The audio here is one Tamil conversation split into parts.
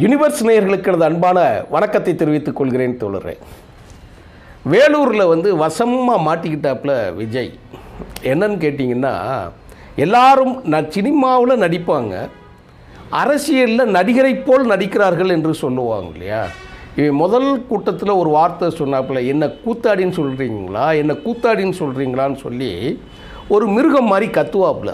யுனிவர்ஸ் நேயர்களுக்கு எனது அன்பான வணக்கத்தை தெரிவித்துக் கொள்கிறேன் தோழரே. வேலூரில் வசமாக மாட்டிக்கிட்டாப்புல விஜய். என்னன்னு கேட்டிங்கன்னா, எல்லாரும் சினிமாவில் நடிப்பாங்க, அரசியலில் நடிகரை போல் நடிக்கிறார்கள் என்று சொல்லுவாங்க இல்லையா. இவன் முதல் கூட்டத்தில் ஒரு வார்த்தை சொன்னாப்புல, என்ன கூத்தாடின்னு சொல்கிறீங்களா, என்ன கூத்தாடின்னு சொல்கிறீங்களான்னு சொல்லி ஒரு மிருகம் மாதிரி கத்துவாப்புல.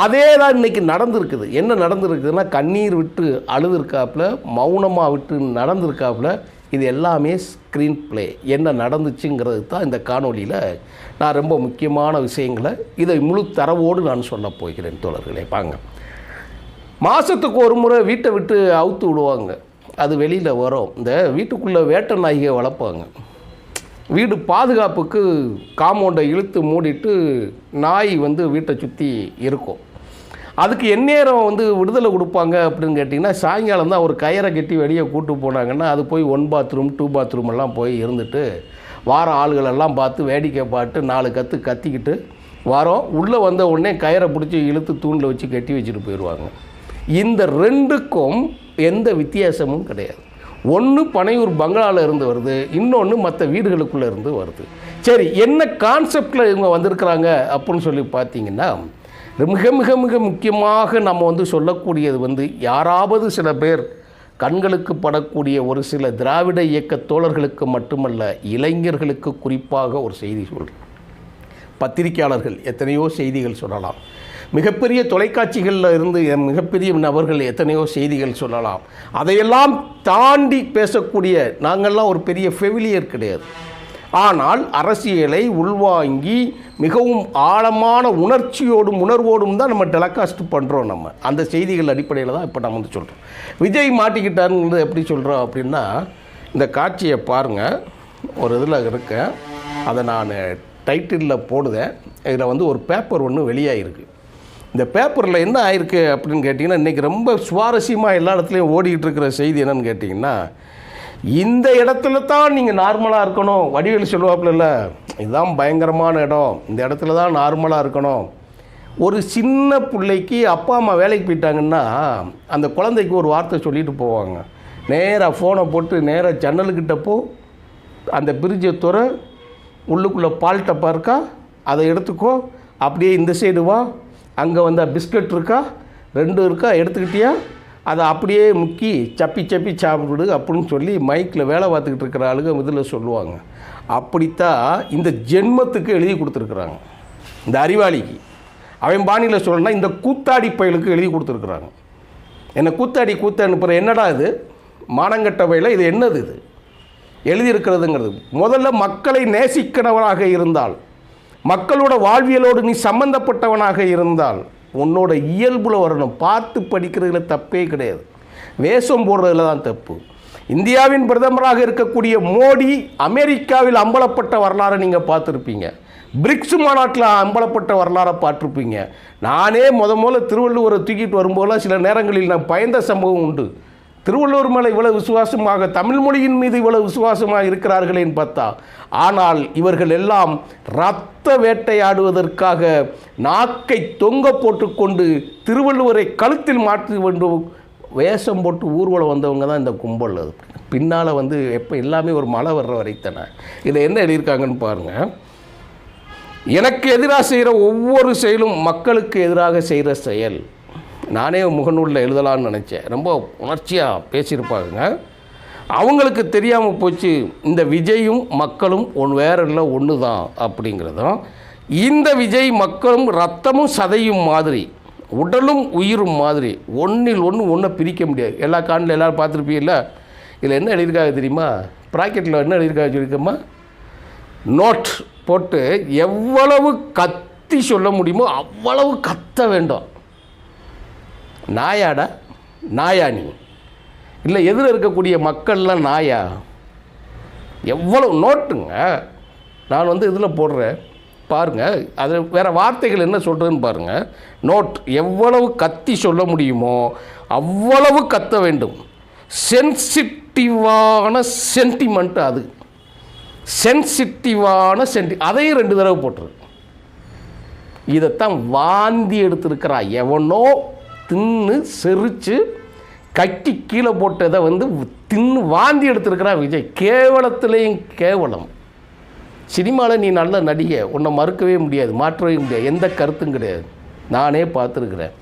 அதே தான் இன்றைக்கி நடந்திருக்குது. என்ன நடந்திருக்குதுன்னா, கண்ணீர் விட்டு அழுதுருக்காப்புல, மௌனமாக விட்டு நடந்திருக்காப்புல. இது எல்லாமே ஸ்க்ரீன் ப்ளே. என்ன நடந்துச்சுங்கிறது தான் இந்த காணொலியில் நான் ரொம்ப முக்கியமான விஷயங்களை இதை முழு தரவோடு நான் சொல்ல போகிறேன் தோழர்களே. பாங்க, மாதத்துக்கு ஒரு முறை வீட்டை விட்டு அவுத்து விடுவாங்க, அது வெளியில் வரும். இந்த வீட்டுக்குள்ளே வேட்டை நாய்களை வளர்ப்பாங்க. வீடு பாதுகாப்புக்கு காம்பவுண்டை இழுத்து மூடிட்டு நாய் வீட்டை சுற்றி இருக்கும். அதுக்கு எந்நேரம் விடுதலை கொடுப்பாங்க அப்படின்னு கேட்டிங்கன்னா, சாயங்காலம் தான் ஒரு கயிறை கட்டி வெளியே கூட்டு போனாங்கன்னா, அது போய் 1 பாத்ரூம் 2 பாத்ரூம் எல்லாம் போய் இருந்துட்டு வார ஆளுகளெல்லாம் பார்த்து வேடிக்கை பார்த்து 4 கற்று கத்திக்கிட்டு வரோம். உள்ளே வந்த உடனே கயிறை பிடிச்சி இழுத்து தூணில் வச்சு கட்டி வச்சுட்டு போயிடுவாங்க. இந்த ரெண்டுக்கும் எந்த வித்தியாசமும் கிடையாது. ஒன்று பனையூர் பங்களாவில் இருந்து வருது, இன்னொன்று மற்ற வீடுகளுக்குள்ளே இருந்து வருது. சரி, என்ன கான்செப்டில் இவங்க வந்திருக்கிறாங்க அப்படின்னு சொல்லி பார்த்தீங்கன்னா, மிக மிக மிக முக்கியமாக நம்ம சொல்லக்கூடியது யாராவது சில பேர் கண்களுக்கு படக்கூடிய ஒரு சில திராவிட இயக்க தோழர்களுக்கு மட்டுமல்ல, இளைஞர்களுக்கு குறிப்பாக ஒரு செய்தி சொல்கிறேன். பத்திரிகையாளர்கள் எத்தனையோ செய்திகள் சொல்லலாம், மிகப்பெரிய தொலைக்காட்சிகளில் இருந்து மிகப்பெரிய நபர்கள் எத்தனையோ செய்திகள் சொல்லலாம். அதையெல்லாம் தாண்டி பேசக்கூடிய நாங்கள்லாம் ஒரு பெரிய ஃபெவிலியர் கிடையாது. ஆனால் அரசியலை உள்வாங்கி மிகவும் ஆழமான உணர்ச்சியோடும் உணர்வோடும் தான் நம்ம டெலகாஸ்ட் பண்ணுறோம். நம்ம அந்த செய்திகள் அடிப்படையில் தான் இப்போ நம்ம சொல்கிறோம். விஜய் மாட்டிக்கிட்டாருங்கிறது எப்படி சொல்கிறோம் அப்படின்னா, இந்த காட்சியை பாருங்கள், ஒரு இதில் இருக்கேன், அதை நான் டைட்டிலில் போடுதேன். இதில் ஒரு பேப்பர் ஒன்று வெளியாகிருக்கு. இந்த பேப்பரில் என்ன ஆயிருக்கு அப்படின்னு கேட்டிங்கன்னா, இன்றைக்கி ரொம்ப சுவாரஸ்யமாக எல்லா இடத்துலையும் ஓடிக்கிட்டு இருக்கிற செய்தி என்னன்னு கேட்டிங்கன்னா, இந்த இடத்துல தான் நீங்கள் நார்மலாக இருக்கணும். வடிவேலு சொல்லுவாப்புல, இதுதான் பயங்கரமான இடம், இந்த இடத்துல தான் நார்மலாக இருக்கணும். ஒரு சின்ன பிள்ளைக்கு அப்பா அம்மா வேலைக்கு போயிட்டாங்கன்னா அந்த குழந்தைக்கு ஒரு வார்த்தை சொல்லிட்டு போவாங்க. நேராக ஃபோனை போட்டு நேராக ஜன்னலுக்கிட்ட போ, அந்த பிரிட்ஜை துறை, உள்ளுக்குள்ளே பால் டப்பா இருக்கா அதை எடுத்துக்கோ, அப்படியே இந்த சைடு வா, அங்கே பிஸ்கட் இருக்கா 2 இருக்கா எடுத்துக்கிட்டியா, அதை அப்படியே முக்கி சப்பி சப்பி சாப்பிடு அப்படின்னு சொல்லி மைக்கில் வேலை பார்த்துக்கிட்டு இருக்கிற ஆளுங்க இதில் சொல்லுவாங்க. அப்படித்தான் இந்த ஜென்மத்துக்கு எழுதி கொடுத்துருக்குறாங்க. இந்த அறிவாளிக்கு அவன் பாணியில் சொல்லணும்னா இந்த கூத்தாடி பயலுக்கு எழுதி கொடுத்துருக்குறாங்க. என்ன கூத்தாடி அனுப்புகிற என்னடா இது மானங்கட்ட பயில, இது என்னது இது எழுதியிருக்கிறதுங்கிறது. முதல்ல மக்களை நேசிக்கிறவனாக இருந்தால், மக்களோட வாழ்வியலோடு நீ சம்பந்தப்பட்டவனாக இருந்தால் உன்னோட இயல்புல வரணும். பார்த்து படிக்கிறதுல தப்பே கிடையாது, வேஷம் போடுறதுல தான் தப்பு. இந்தியாவின் பிரதமராக இருக்கக்கூடிய மோடி அமெரிக்காவில் அம்பலப்பட்ட வரலாறை நீங்கள் பார்த்துருப்பீங்க, பிரிக்ஸ் மாநாட்டில் அம்பலப்பட்ட வரலாறை பார்த்துருப்பீங்க. நானே முதல்ல திருவள்ளுவரை தூக்கிட்டு வரும்போதெல்லாம் சில நேரங்களில் நான் பயந்த சம்பவம் உண்டு. திருவள்ளுவர் மேலே இவ்வளவு விசுவாசமாக, தமிழ் மொழியின் மீது இவ்வளவு விசுவாசமாக இருக்கிறார்களேன்னு பார்த்தா, ஆனால் இவர்கள் எல்லாம் இரத்த வேட்டையாடுவதற்காக நாக்கை தொங்க போட்டுக்கொண்டு திருவள்ளுவரை கழுத்தில் மாற்றி கொண்டு வேஷம் போட்டு ஊர்வலம் வந்தவங்க தான் இந்த கும்பல். அது பின்னால் எப்போ எல்லாமே ஒரு மழை வர்ற வரைத்தன. இதில் என்ன எழுதியிருக்காங்கன்னு பாருங்கள். எனக்கு எதிராக செய்கிற ஒவ்வொரு செயலும் மக்களுக்கு எதிராக செய்கிற செயல். நானே முகநூலில் எழுதலான்னு நினச்சேன், ரொம்ப உணர்ச்சியாக பேசியிருப்பாங்க. அவங்களுக்கு தெரியாமல் போச்சு இந்த விஜயும் மக்களும் வேற இல்லை ஒன்று தான் அப்படிங்கிறதும். இந்த விஜய் மக்களும் ரத்தமும் சதையும் மாதிரி, உடலும் உயிரும் மாதிரி, ஒன்றில் ஒன்றை பிரிக்க முடியாது. எல்லா காணில் எல்லோரும் பார்த்துருப்பீங்கல்ல. இதில் என்ன எழுதியிருக்காங்க தெரியுமா? ப்ராக்கெட்டில் என்ன எழுதியிருக்காங்க சொல்லியிருக்கோமா, நோட் போட்டு எவ்வளவு கத்தி சொல்ல முடியுமோ அவ்வளவு கத்த வேண்டும். நாயாடா, நாயானி இல்லை, எதில் இருக்கக்கூடிய மக்கள்லாம் நாயா? எவ்வளவு நோட்டுங்க. நான் இதில் போடுறேன் பாருங்கள், அது வேறு வார்த்தைகள் என்ன சொல்கிறதுன்னு பாருங்கள். நோட் எவ்வளவு கத்தி சொல்ல முடியுமோ அவ்வளவு கத்த வேண்டும். சென்சிட்டிவான சென்டிமெண்ட், அது சென்சிட்டிவான அதையும் 2 தடவை போட்டுரு. இதைத்தான் வாந்தி எடுத்திருக்கிறா எவனோ தின்னு செரித்து கட்டி கீழே போட்டதை வந்து தின்னு வாந்தி எடுத்துருக்கிறான் விஜய். கேவலத்திலையும் கேவலம். சினிமாவில் நீ நல்ல நடிகை, உன்னை மறுக்கவே முடியாது, மாற்றவே முடியாது, எந்த கருத்தும் கிடையாது. நானே பார்த்துருக்குறேன்.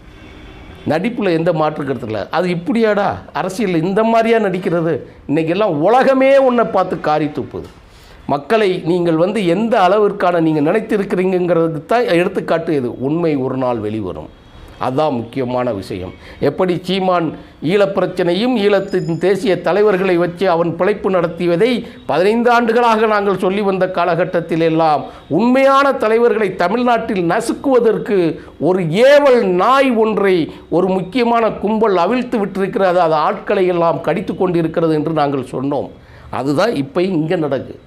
நடிப்பில் எந்த மாற்று கருத்து இல்லை. அது இப்படியாடா அரசியலில் இந்த மாதிரியா நடிக்கிறது? இன்றைக்கெல்லாம் உலகமே உன்னை பார்த்து காரி துப்புது. மக்களை நீங்கள் வந்து எந்த அளவிற்கான நீங்கள் நினைத்திருக்கிறீங்கிறதுக்கு தான் எடுத்துக்காட்டு இது. உண்மை ஒரு நாள் வெளிவரும். அதுதான் முக்கியமான விஷயம். எப்படி சீமான் ஈழப்பிரச்சனையும் ஈழத்தின் தேசிய தலைவர்களை வச்சு அவன் பிழைப்பு நடத்தியதை 15 ஆண்டுகளாக நாங்கள் சொல்லி வந்த காலகட்டத்தில் எல்லாம் உண்மையான தலைவர்களை தமிழ்நாட்டில் நசுக்குவதற்கு ஒரு ஏவல் நாய் ஒன்றை ஒரு முக்கியமான கும்பல் அவிழ்த்து விட்டிருக்கிறது. அது ஆட்களை எல்லாம் கடித்து கொண்டிருக்கிறது என்று நாங்கள் சொன்னோம். அதுதான் இப்போ இங்கே நடக்குது.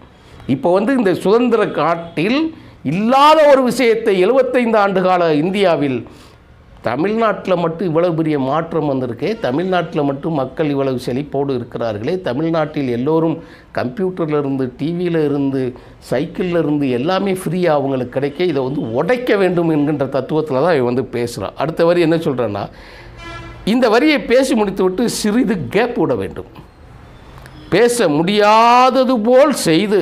இப்போ வந்து இந்த சுதந்திர காட்டில் இல்லாத ஒரு விஷயத்தை 75 ஆண்டுகால இந்தியாவில் தமிழ்நாட்டில் மட்டும் இவ்வளவு பெரிய மாற்றம் வந்திருக்கே, தமிழ்நாட்டில் மட்டும் மக்கள் இவ்வளவு செழிப்போடு இருக்கிறார்களே, தமிழ்நாட்டில் எல்லோரும் கம்ப்யூட்டரில் இருந்து டிவியில் இருந்து சைக்கிளில் இருந்து எல்லாமே ஃப்ரீயாக அவங்களுக்கு கிடைக்க, இதை வந்து உடைக்க வேண்டும் என்கின்ற தத்துவத்தில் தான் இவன் வந்து பேசுகிறான். அடுத்த வரி என்ன சொல்கிறேன்னா, இந்த வரியை பேசி முடித்து விட்டு சிறிது கேப் விட வேண்டும். பேச முடியாதது போல் செய்து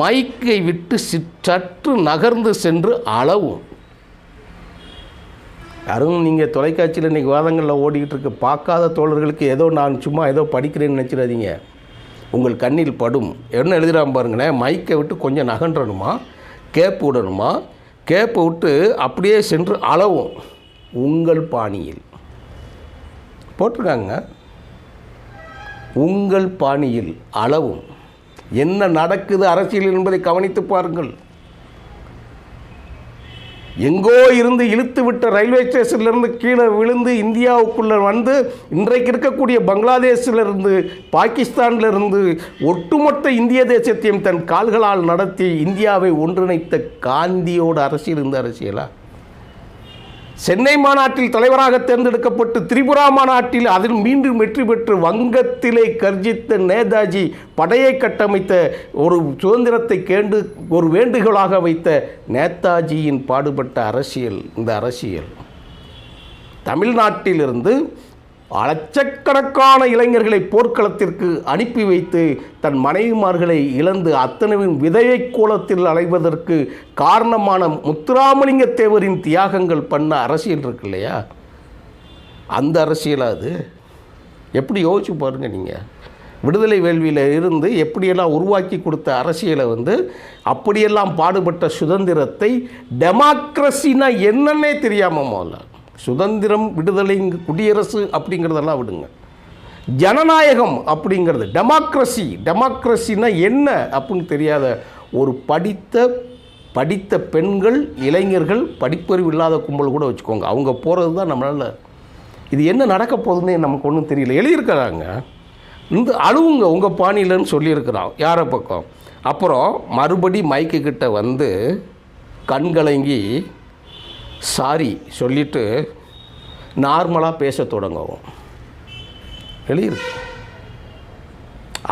மைக்கை விட்டு சற்று நகர்ந்து சென்று அளவும். யாரும் நீங்கள் தொலைக்காட்சியில் இன்றைக்கி வாதங்களில் ஓடிக்கிட்டு இருக்க பார்க்காத தோழர்களுக்கு ஏதோ நான் சும்மா ஏதோ படிக்கிறேன்னு நினச்சிடாதீங்க. உங்கள் கண்ணில் படும். என்ன எழுதுகிறான் பாருங்களேன். மைக்கை விட்டு கொஞ்சம் நகன்றணுமா, கேப் விடணுமா, கேப்பை விட்டு அப்படியே சென்று அளவும் உங்கள் பாணியில் போட்டிருக்காங்க. உங்கள் பாணியில் அளவும். என்ன நடக்குது அரசியல் என்பதை கவனித்து பாருங்கள். எங்கோ இருந்து இழுத்து விட்ட ரயில்வே ஸ்டேஷன்லேருந்து கீழே விழுந்து இந்தியாவுக்குள்ளே வந்து இன்றைக்கு இருக்கக்கூடிய பங்களாதேஷிலிருந்து பாகிஸ்தானிலிருந்து ஒட்டுமொத்த இந்திய தேசத்தையும் தன் கால்களால் நடத்தி இந்தியாவை ஒன்றிணைத்த காந்தியோட அரசியல் இந்த அரசியலா? சென்னை மாநாட்டில் தலைவராக தேர்ந்தெடுக்கப்பட்டு திரிபுரா மாநாட்டில் அதில் மீண்டும் வெற்றி பெற்று வங்கத்திலே கர்ஜித்த நேதாஜி படையை கட்டமைத்த ஒரு சுதந்திரத்தை கேண்டு ஒரு வேண்டுகோளாக வைத்த நேதாஜியின் பாடுபட்ட அரசியல் இந்த அரசியல். தமிழ்நாட்டிலிருந்து லட்சக்கணக்கான இளைஞர்களை போர்க்களத்திற்கு அனுப்பி வைத்து தன் மனைவிமார்களை இழந்து அத்தனையும் விதவை கோலத்தில் அலைவதற்கு காரணமான முத்துராமலிங்க தேவரின் தியாகங்கள் பண்ண அரசியல் இருக்கு இல்லையா? அந்த அரசியலாக அது எப்படி யோசிச்சு பாருங்கள் நீங்கள். விடுதலை வேள்வியில் இருந்து எப்படியெல்லாம் உருவாக்கி கொடுத்த அரசியலை வந்து அப்படியெல்லாம் பாடுபட்ட சுதந்திரத்தை டெமோக்ரஸினா என்னன்னே தெரியாமல் முதல்ல சுதந்திரம் விடுதலை குடியரசு அப்படிங்கிறதெல்லாம் விடுங்க. ஜனநாயகம் அப்படிங்கிறது டெமோக்ரஸினா என்ன அப்படின்னு தெரியாத ஒரு படித்த பெண்கள் இளைஞர்கள் படிப்பறிவு இல்லாத கும்பல் கூட வச்சுக்கோங்க. அவங்க போகிறது தான் நம்மளால் இது என்ன நடக்க போகுதுன்னு நமக்கு ஒன்றும் தெரியல. எழுதியிருக்கிறாங்க இந்த அழுவுங்க உங்கள் பாணியிலன்னு சொல்லியிருக்கிறான் யாரை பக்கம். அப்புறம் மறுபடி மைக்கு கிட்ட வந்து கண்கலங்கி சாரி சொல்லிவிட்டு நார்மலாக பேச தொடங்கவும் எழுதியிருக்கு.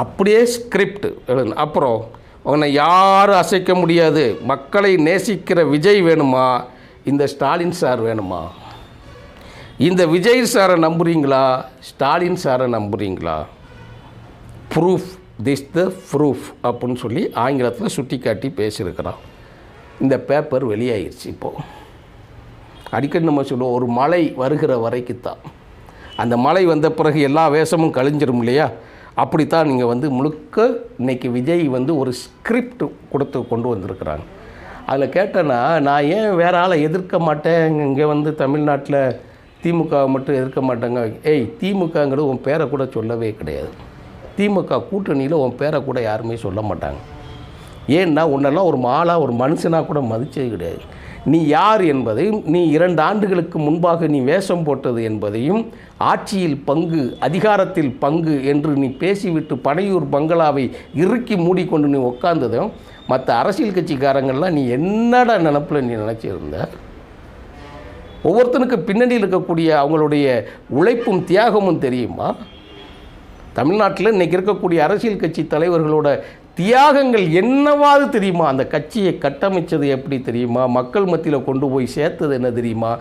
அப்படியே ஸ்கிரிப்ட் எழுது. அப்புறம் உன்னை யாரும் அசைக்க முடியாது, மக்களை நேசிக்கிற விஜய் வேணுமா, இந்த ஸ்டாலின் சார் வேணுமா? இந்த விஜய் சாரை நம்புறீங்களா, ஸ்டாலின் சாரை நம்புறீங்களா? ப்ரூஃப் திஸ் த ப்ரூஃப் அப்படின்னு சொல்லி ஆங்கிலத்தில் சுட்டி காட்டி பேசியிருக்கிறான். இந்த பேப்பர் வெளியாகிடுச்சு. இப்போது அடிக்கடி நம்ம சொல்லுவோம் ஒரு மழை வருகிற வரைக்குத்தான், அந்த மழை வந்த பிறகு எல்லா வேஷமும் கழிஞ்சிரும் இல்லையா? அப்படித்தான் நீங்கள் வந்து முழுக்க இன்றைக்கி விஜய் வந்து ஒரு ஸ்கிரிப்ட் கொடுத்து கொண்டு வந்திருக்கிறாங்க. அதில் கேட்டேன்னா நான் ஏன் வேறு ஆளை எதிர்க்க மாட்டேன், இங்கே வந்து தமிழ்நாட்டில் திமுகவை மட்டும் எதிர்க்க மாட்டேங்க. திமுகங்கிறது உன் பேரை கூட சொல்லவே கிடையாது. திமுக கூட்டணியில் உன் பேரை கூட யாருமே சொல்ல மாட்டாங்க. ஏன்னா உன்னெல்லாம் ஒரு மாலாக ஒரு மனுஷனாக கூட மதிச்சது கிடையாது. நீ யார் என்பதையும், நீ 2 ஆண்டுகளுக்கு முன்பாக நீ வேஷம் போட்டது என்பதையும், ஆட்சியில் பங்கு அதிகாரத்தில் பங்கு என்று நீ பேசிவிட்டு பனையூர் பங்களாவை இறுக்கி மூடிக்கொண்டு நீ உட்கார்ந்ததும் மற்ற அரசியல் கட்சிக்காரங்கள்லாம் நீ என்னடா நினப்பில் நீ நினச்சிருந்த? ஒவ்வொருத்தனுக்கு பின்னணியில் இருக்கக்கூடிய அவங்களுடைய உழைப்பும் தியாகமும் தெரியுமா? தமிழ்நாட்டில் இன்றைக்கி இருக்கக்கூடிய அரசியல் கட்சி தலைவர்களோட தியாகங்கள் என்னவாது தெரியுமா? அந்த கட்சியை கட்டமைச்சது எப்படி தெரியுமா? மக்கள் மத்தியில் கொண்டு போய் சேர்த்தது என்ன தெரியுமா?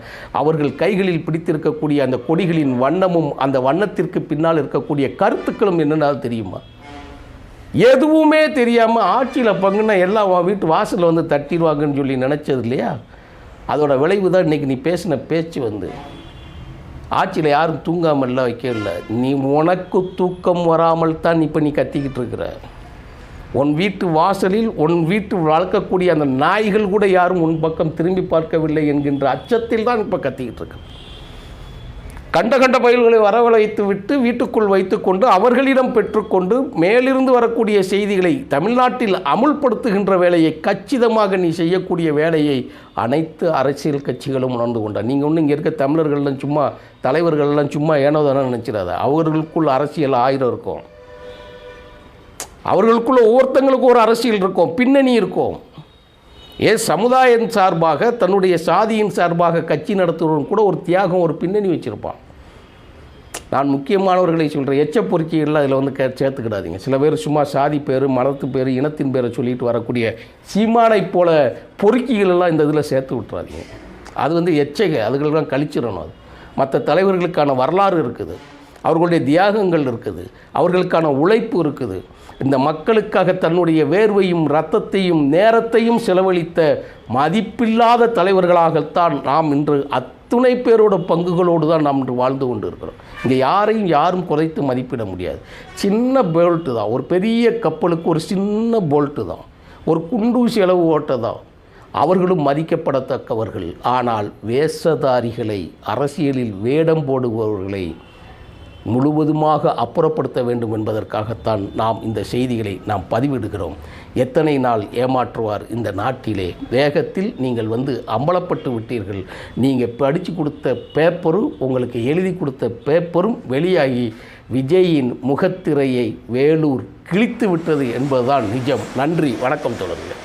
அவர்கள் கைகளில் பிடித்திருக்கக்கூடிய அந்த கொடிகளின் வண்ணமும் அந்த வண்ணத்திற்கு பின்னால் இருக்கக்கூடிய கருத்துக்களும் என்னென்ன தெரியுமா? எதுவுமே தெரியாமல் ஆட்சியில் பங்குன்னா எல்லாம் வீட்டு வாசலில் வந்து தட்டிடுவாங்கன்னு சொல்லி நினச்சது இல்லையா? அதோட விளைவு தான் இன்றைக்கி நீ பேசின பேச்சு வந்து ஆட்சியில் யாரும் தூங்காமல்லாம் வைக்கல. நீ உனக்கு தூக்கம் வராமல் தான் இப்போ நீ கத்திக்கிட்டு இருக்கிற. உன் வீட்டு வாசலில் உன் வீட்டு வளர்க்கக்கூடிய அந்த நாய்கள் கூட யாரும் உன் பக்கம் திரும்பி பார்க்கவில்லை என்கின்ற அச்சத்தில் தான் இப்போ கத்திக்கிட்டு இருக்க. கண்ட பயில்களை வரவழைத்து விட்டு வீட்டுக்குள் வைத்துக்கொண்டு அவர்களிடம் பெற்றுக்கொண்டு மேலிருந்து வரக்கூடிய செய்திகளை தமிழ்நாட்டில் அமுல்படுத்துகின்ற வேலையை கச்சிதமாக நீ செய்யக்கூடிய வேலையை அனைத்து அரசியல் கட்சிகளும் உணர்ந்து கொண்டார். நீங்கள் ஒன்றும் இங்கே இருக்க தமிழர்கள்லாம் சும்மா தலைவர்கள்லாம் சும்மா ஏனோ தானே நினச்சிடாத. அவர்களுக்குள் அரசியல் 1000 இருக்கும். அவர்களுக்குள்ள ஒவ்வொருத்தங்களுக்கும் ஒரு அரசியல் இருக்கும், பின்னணி இருக்கும். சமுதாயம் சார்பாக தன்னுடைய சாதியின் சார்பாக கட்சி நடத்துவதும் கூட ஒரு தியாகம், ஒரு பின்னணி வச்சுருப்பான். நான் முக்கியமானவர்களை சொல்கிறேன், எச்ச பொறுக்கிகள்லாம் அதில் வந்து சேர்த்துக்கிடாதீங்க. சில பேர் சும்மா சாதி பேர், மதத்து பேர், இனத்தின் பேரை சொல்லிட்டு வரக்கூடிய சீமானை போல பொறுக்கிகளெல்லாம் இந்த இதில் சேர்த்து விட்டுறாதீங்க. அது வந்து எச்சைக, அதுகளெல்லாம் கழிச்சிடணும். அது மற்ற தலைவர்களுக்கான வரலாறு இருக்குது, அவர்களுடைய தியாகங்கள் இருக்குது, அவர்களுக்கான உழைப்பு இருக்குது. இந்த மக்களுக்காக தன்னுடைய வேர்வையும் இரத்தத்தையும் நேரத்தையும் செலவழித்த மதிப்பில்லாத தலைவர்களாகத்தான் நாம் இன்று அத்துணை பேரோட பங்குகளோடு தான் நாம் இன்று வாழ்ந்து கொண்டு இருக்கிறோம். இங்கே யாரும் குறைத்து மதிப்பிட முடியாது. சின்ன போல்ட்டு தான், ஒரு பெரிய கப்பலுக்கு ஒரு சின்ன போல்ட்டு தான், ஒரு குண்டூசி அளவு ஓட்ட தான். அவர்களும் மதிக்கப்படத்தக்கவர்கள். ஆனால் வேஷதாரிகளை, அரசியலில் வேடம் போடுபவர்களை முழுவதுமாக அப்புறப்படுத்த வேண்டும் என்பதற்காகத்தான் நாம் இந்த செய்திகளை நாம் பதிவிடுகிறோம். எத்தனை நாள் ஏமாற்றுவார் இந்த நாட்டிலே? வேகத்தில் நீங்கள் வந்து அம்பலப்பட்டு விட்டீர்கள். நீங்கள் படித்து கொடுத்த பேப்பரும், உங்களுக்கு எழுதி கொடுத்த பேப்பரும் வெளியாகி விஜயின் முகத்திரையை வேலூர் கிழித்து விட்டது என்பதுதான் நிஜம். நன்றி, வணக்கம் தொடருங்கள்.